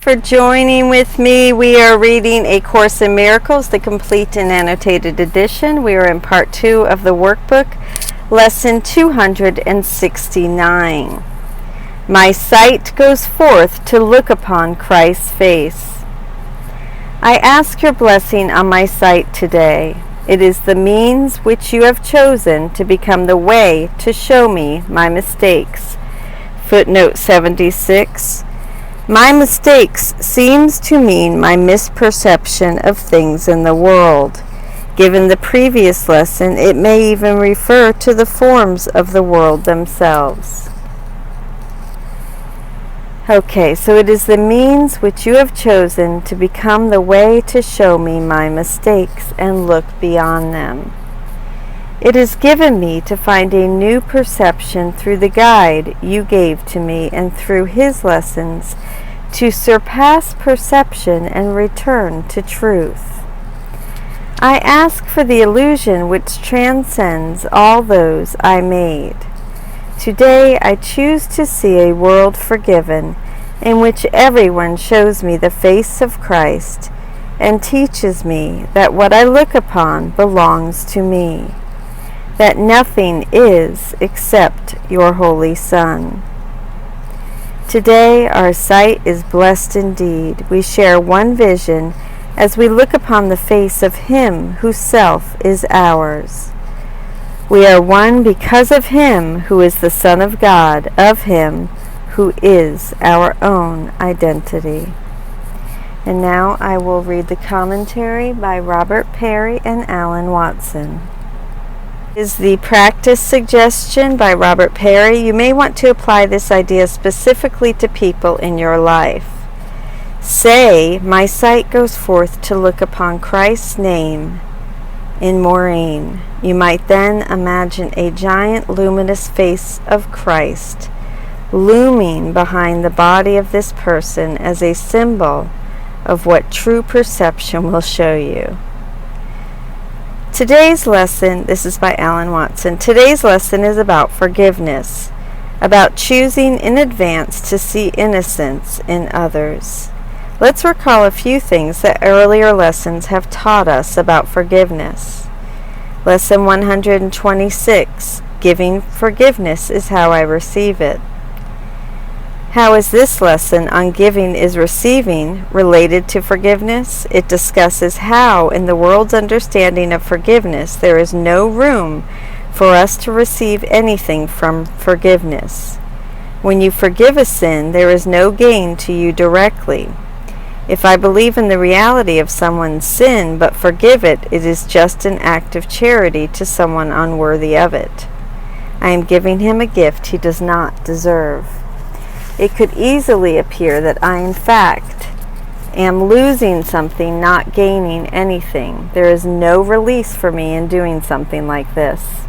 For joining with me. We are reading A Course in Miracles, the complete and annotated edition. We are in part 2 of the workbook, lesson 269. My sight goes forth to look upon Christ's face. I ask your blessing on my sight today. It is the means which you have chosen to become the way to show me my mistakes. Footnote 76. My mistakes seems to mean my misperception of things in the world. Given the previous lesson, it may even refer to the forms of the world themselves. Okay, so it is the means which you have chosen to become the way to show me my mistakes and look beyond them. It is given me to find a new perception through the guide you gave to me and through his lessons to surpass perception and return to truth. I ask for the illusion which transcends all those I made. Today I choose to see a world forgiven in which everyone shows me the face of Christ and teaches me that what I look upon belongs to me, that nothing is except your Holy Son. Today our sight is blessed indeed. We share one vision as we look upon the face of Him whose self is ours. We are one because of Him who is the Son of God, of Him who is our own identity. And now I will read the commentary by Robert Perry and Alan Watson. Is the practice suggestion by Robert Perry. You may want to apply this idea specifically to people in your life. Say, my sight goes forth to look upon Christ's name in Maureen. You might then imagine a giant luminous face of Christ looming behind the body of this person as a symbol of what true perception will show you. Today's lesson, this is by Alan Watson, today's lesson is about forgiveness, about choosing in advance to see innocence in others. Let's recall a few things that earlier lessons have taught us about forgiveness. Lesson 126, giving forgiveness is how I receive it. How is this lesson on giving is receiving related to forgiveness? It discusses how, in the world's understanding of forgiveness, there is no room for us to receive anything from forgiveness. When you forgive a sin, there is no gain to you directly. If I believe in the reality of someone's sin but forgive it, it is just an act of charity to someone unworthy of it. I am giving him a gift he does not deserve. It could easily appear that I, in fact, am losing something, not gaining anything. There is no release for me in doing something like this.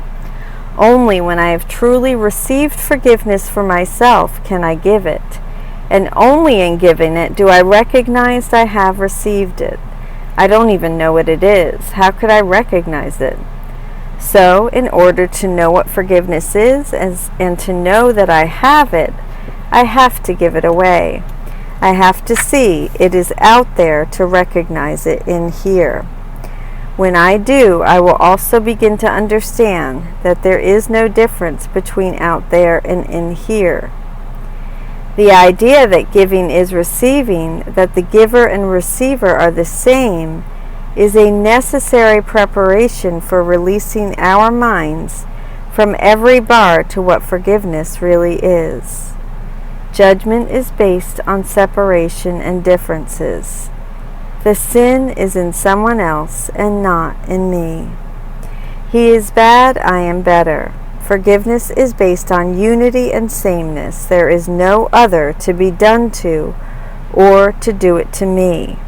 Only when I have truly received forgiveness for myself can I give it, and only in giving it do I recognize I have received it. I don't even know what it is. How could I recognize it? So, in order to know what forgiveness is and to know that I have it, I have to give it away. I have to see it is out there to recognize it in here. When I do, I will also begin to understand that there is no difference between out there and in here. The idea that giving is receiving, that the giver and receiver are the same, is a necessary preparation for releasing our minds from every bar to what forgiveness really is. Judgment is based on separation and differences. The sin is in someone else and not in me. He is bad, I am better. Forgiveness is based on unity and sameness. There is no other to be done to or to do it to me.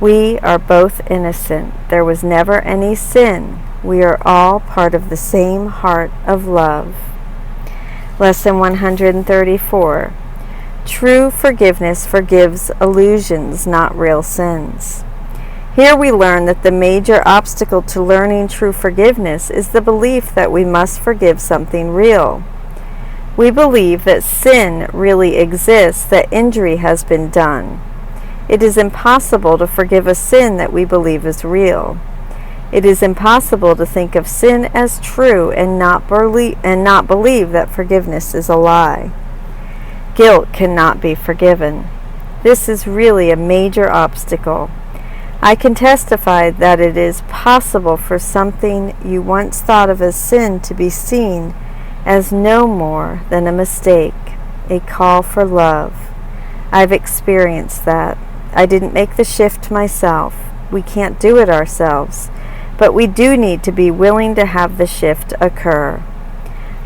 We are both innocent. There was never any sin. We are all part of the same heart of love. Lesson 134. True forgiveness forgives illusions, not real sins. Here we learn that the major obstacle to learning true forgiveness is the belief that we must forgive something real. We believe that sin really exists, that injury has been done. It is impossible to forgive a sin that we believe is real. It is impossible to think of sin as true and not believe that forgiveness is a lie. Guilt cannot be forgiven. This is really a major obstacle. I can testify that it is possible for something you once thought of as sin to be seen as no more than a mistake, a call for love. I've experienced that. I didn't make the shift myself. We can't do it ourselves, but we do need to be willing to have the shift occur.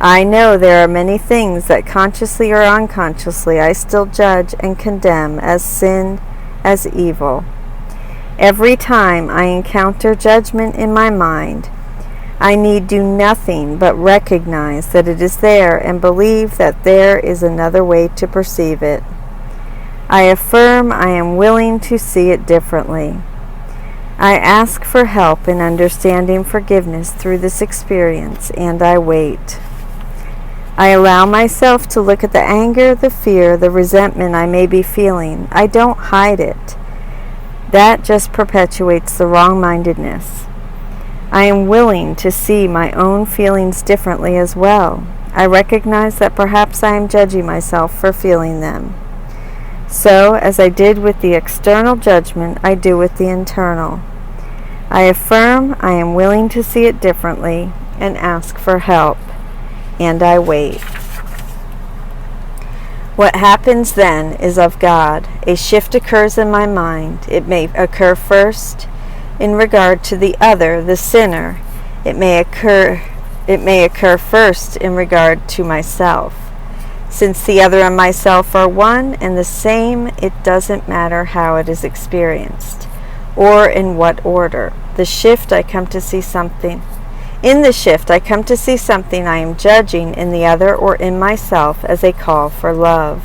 I know there are many things that consciously or unconsciously I still judge and condemn as sin, as evil. Every time I encounter judgment in my mind, I need do nothing but recognize that it is there and believe that there is another way to perceive it. I affirm I am willing to see it differently. I ask for help in understanding forgiveness through this experience, and I wait. I allow myself to look at the anger, the fear, the resentment I may be feeling. I don't hide it. That just perpetuates the wrong-mindedness. I am willing to see my own feelings differently as well. I recognize that perhaps I am judging myself for feeling them. So, as I did with the external judgment, I do with the internal. I affirm I am willing to see it differently and ask for help, and I wait. What happens then is of God. A shift occurs in my mind. It may occur first in regard to the other, the sinner. It may occur first in regard to myself. Since the other and myself are one and the same, it doesn't matter how it is experienced or in what order. In the shift, I come to see something I am judging in the other or in myself as a call for love.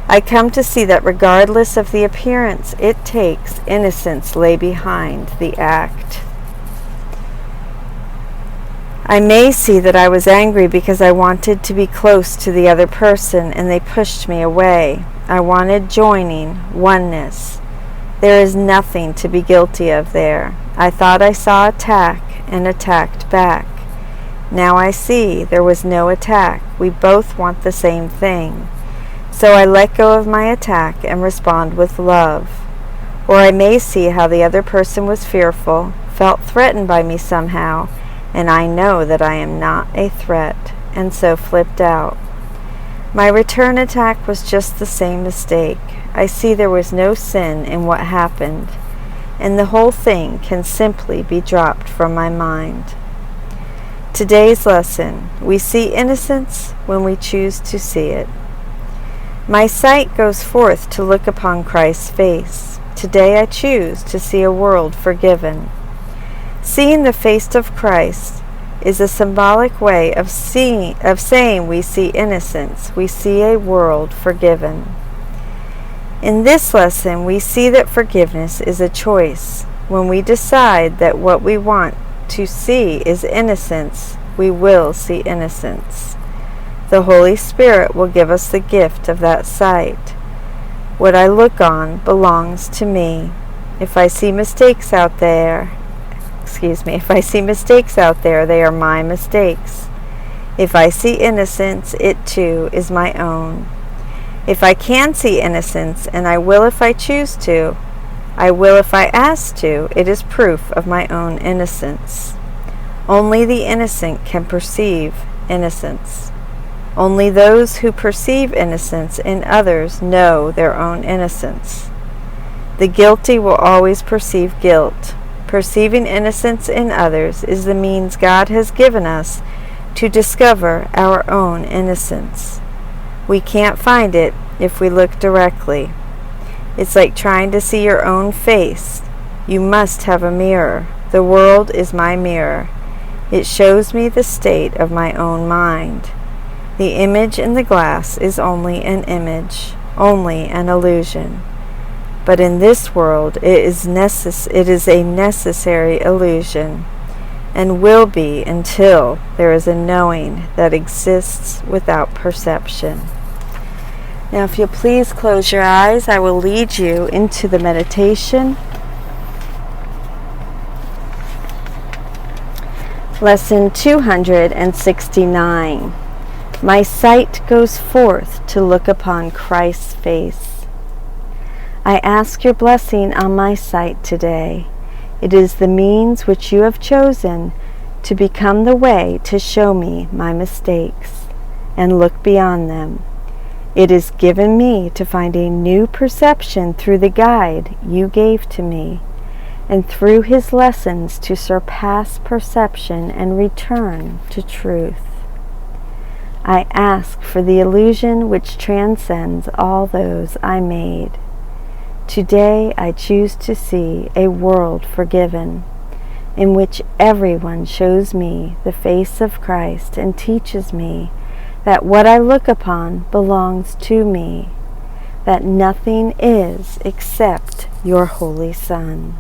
I come to see that regardless of the appearance it takes, innocence lay behind the act. I may see that I was angry because I wanted to be close to the other person and they pushed me away. I wanted joining, oneness. There is nothing to be guilty of there. I thought I saw attack and attacked back. Now I see there was no attack. We both want the same thing. So I let go of my attack and respond with love. Or I may see how the other person was fearful, felt threatened by me somehow, and I know that I am not a threat, and so flipped out. My return attack was just the same mistake. I see there was no sin in what happened, and the whole thing can simply be dropped from my mind. Today's lesson: we see innocence when we choose to see it. My sight goes forth to look upon Christ's face. Today I choose to see a world forgiven. Seeing the face of Christ is a symbolic way of saying we see innocence. We see a world forgiven. In this lesson, we see that forgiveness is a choice. When we decide that what we want to see is innocence, we will see innocence. The Holy Spirit will give us the gift of that sight. What I look on belongs to me. If I see mistakes out there, they are my mistakes. If I see innocence, it too is my own. If I can see innocence, and I will if I choose to, I will if I ask to, it is proof of my own innocence. Only the innocent can perceive innocence. Only those who perceive innocence in others know their own innocence. The guilty will always perceive guilt. Perceiving innocence in others is the means God has given us to discover our own innocence. We can't find it if we look directly. It's like trying to see your own face. You must have a mirror. The world is my mirror. It shows me the state of my own mind. The image in the glass is only an image, only an illusion. But in this world, it is a necessary illusion. and will be until there is a knowing that exists without perception. Now, if you'll please close your eyes, I will lead you into the meditation. Lesson 269. My sight goes forth to look upon Christ's face. I ask your blessing on my sight today. It is the means which you have chosen to become the way to show me my mistakes and look beyond them. It is given me to find a new perception through the guide you gave to me, and through his lessons to surpass perception and return to truth. I ask for the illusion which transcends all those I made. Today I choose to see a world forgiven, in which everyone shows me the face of Christ and teaches me that what I look upon belongs to me, that nothing is except your Holy Son.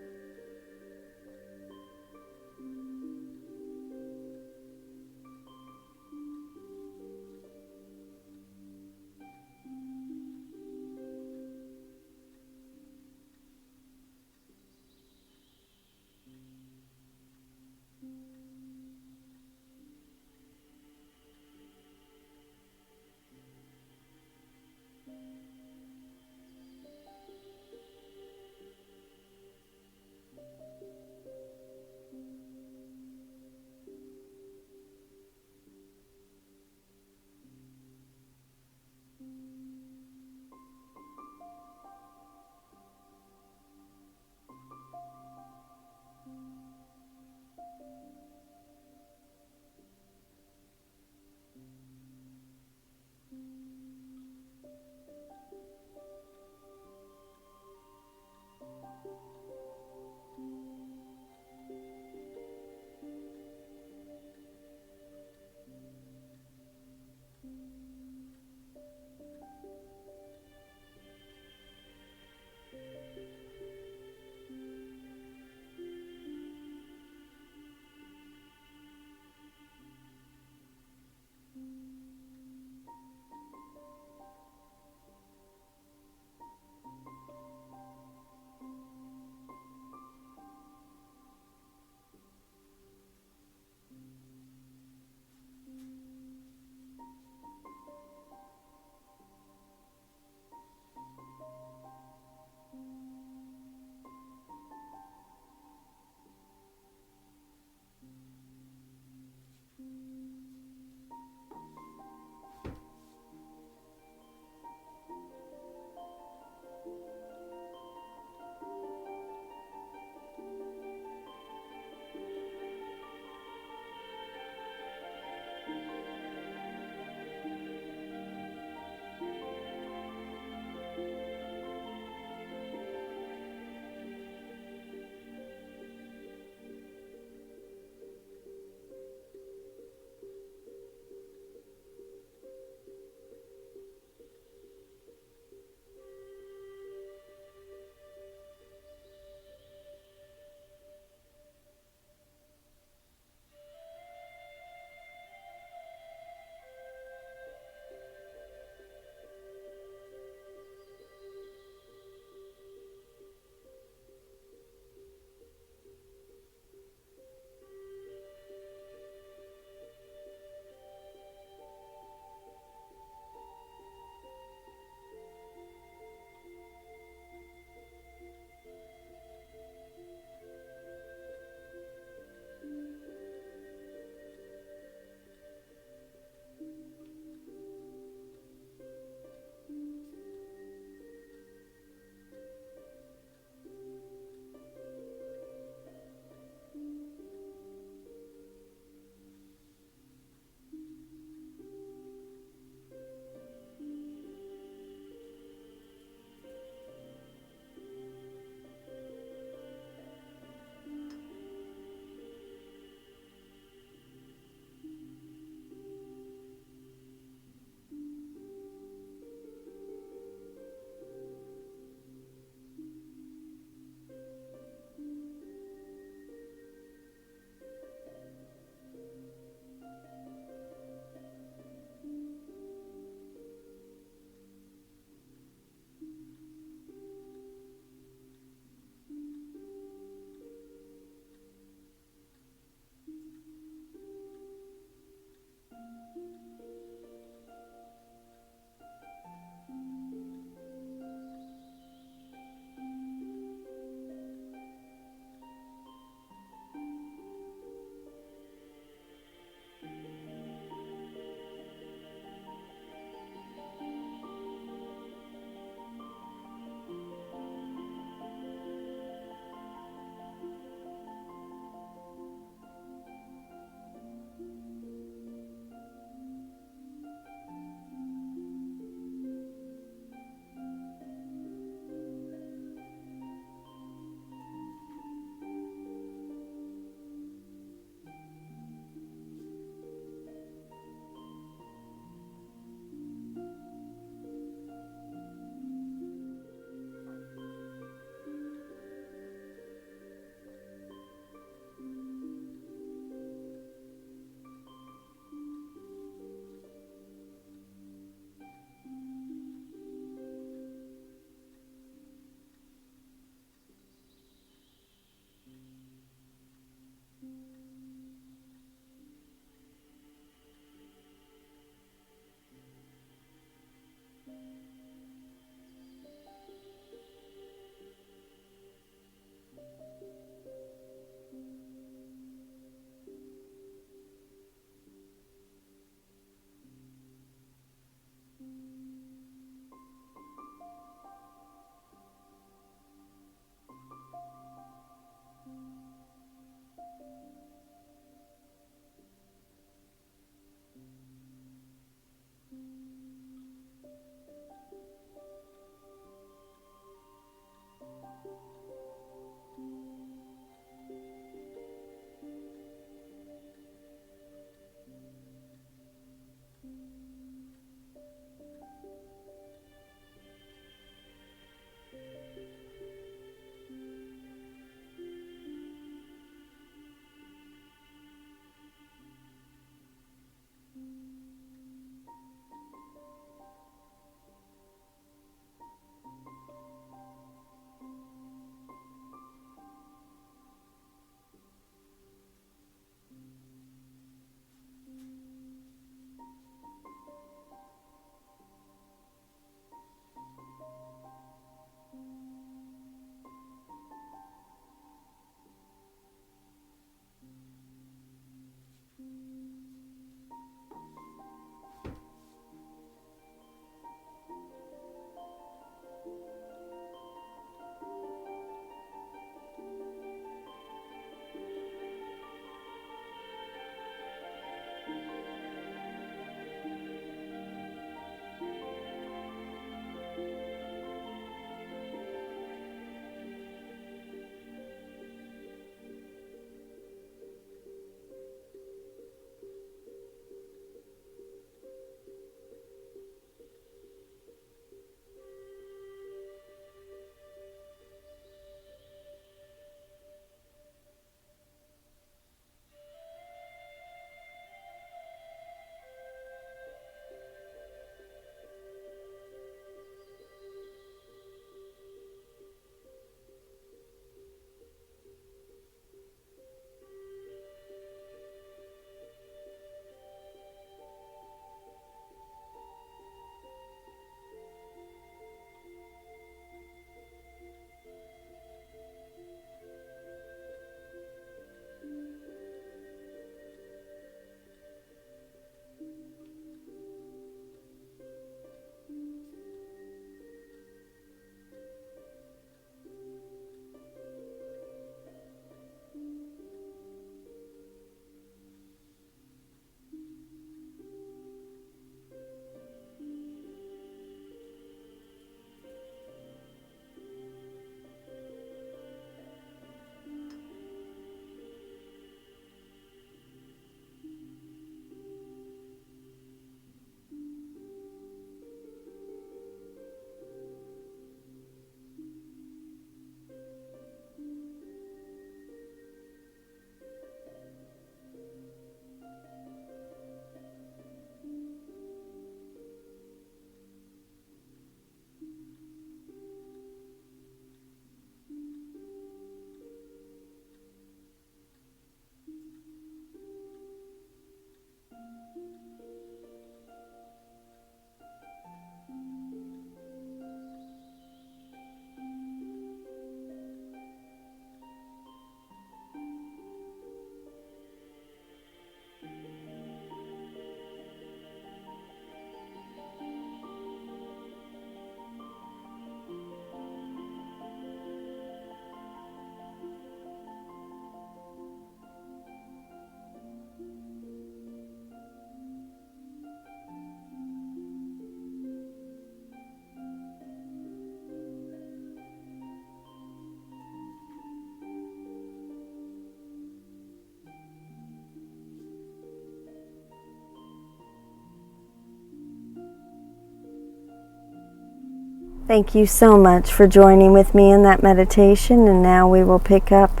Thank you so much for joining with me in that meditation, and now we will pick up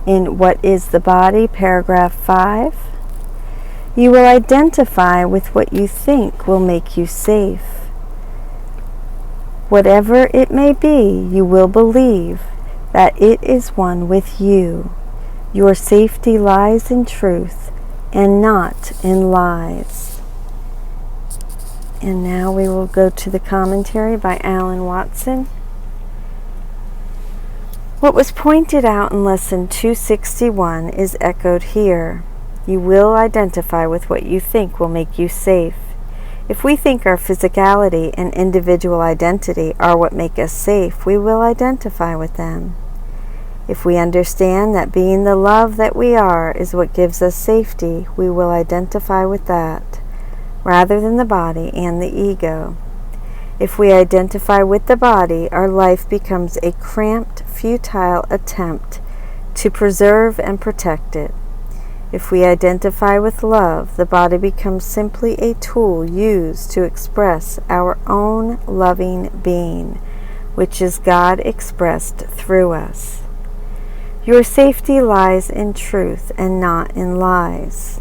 in What is the Body, paragraph 5. You will identify with what you think will make you safe. Whatever it may be, you will believe that it is one with you. Your safety lies in truth and not in lies. And now we will go to the commentary by Alan Watson. What was pointed out in Lesson 261 is echoed here. You will identify with what you think will make you safe. If we think our physicality and individual identity are what make us safe, we will identify with them. If we understand that being the love that we are is what gives us safety, we will identify with that, rather than the body and the ego. If we identify with the body, our life becomes a cramped, futile attempt to preserve and protect it. If we identify with love, the body becomes simply a tool used to express our own loving being, which is God expressed through us. Your safety lies in truth and not in lies.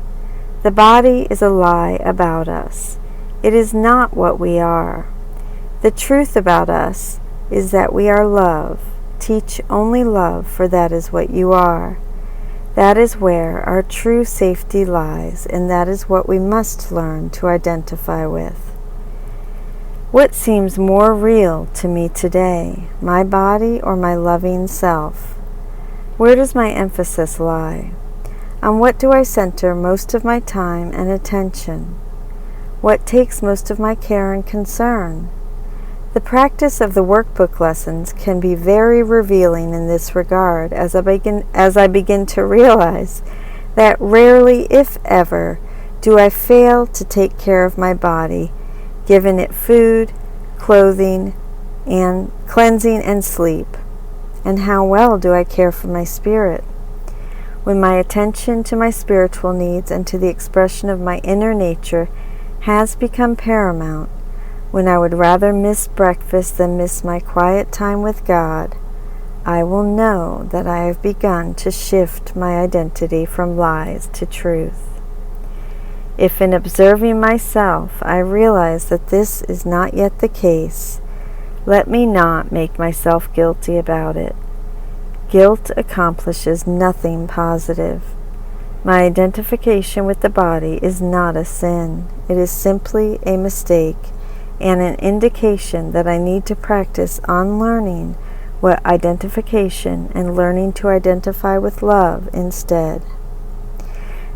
The body is a lie about us. It is not what we are. The truth about us is that we are love. Teach only love, for that is what you are. That is where our true safety lies, and that is what we must learn to identify with. What seems more real to me today, my body or my loving self? Where does my emphasis lie? On what do I center most of my time and attention? What takes most of my care and concern? The practice of the workbook lessons can be very revealing in this regard as I begin to realize that rarely, if ever, do I fail to take care of my body, giving it food, clothing, and cleansing and sleep. And how well do I care for my spirit? When my attention to my spiritual needs and to the expression of my inner nature has become paramount, when I would rather miss breakfast than miss my quiet time with God, I will know that I have begun to shift my identity from lies to truth. If in observing myself I realize that this is not yet the case, let me not make myself guilty about it. Guilt accomplishes nothing positive. My identification with the body is not a sin. It is simply a mistake and an indication that I need to practice unlearning what identification and learning to identify with love instead.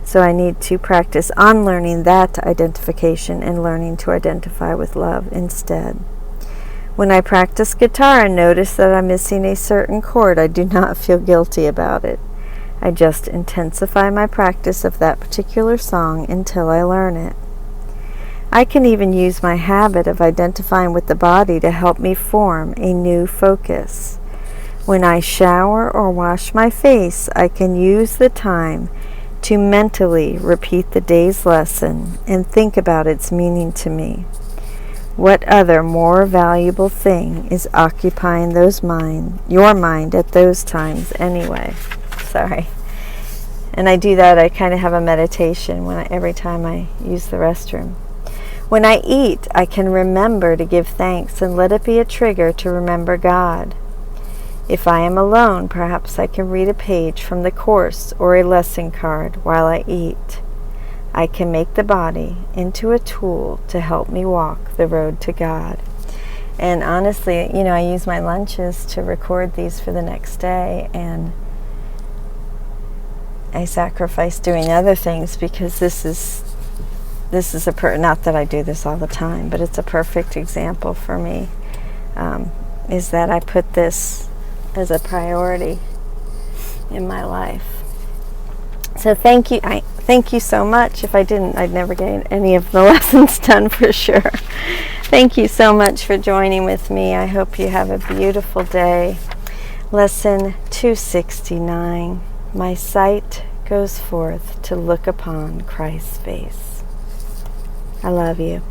So I need to practice unlearning that identification and learning to identify with love instead. When I practice guitar and notice that I'm missing a certain chord, I do not feel guilty about it. I just intensify my practice of that particular song until I learn it. I can even use my habit of identifying with the body to help me form a new focus. When I shower or wash my face, I can use the time to mentally repeat the day's lesson and think about its meaning to me. What other more valuable thing is occupying your mind at those times anyway? Sorry. And I do that, I kind of have a meditation every time I use the restroom. When I eat, I can remember to give thanks and let it be a trigger to remember God. If I am alone, perhaps I can read a page from the Course or a lesson card while I eat. I can make the body into a tool to help me walk the road to God. And honestly, I use my lunches to record these for the next day, and I sacrifice doing other things because this is not that I do this all the time, but it's a perfect example for me, is that I put this as a priority in my life. So thank you. Thank you so much. If I didn't, I'd never get any of the lessons done for sure. Thank you so much for joining with me. I hope you have a beautiful day. Lesson 269. My sight goes forth to look upon Christ's face. I love you.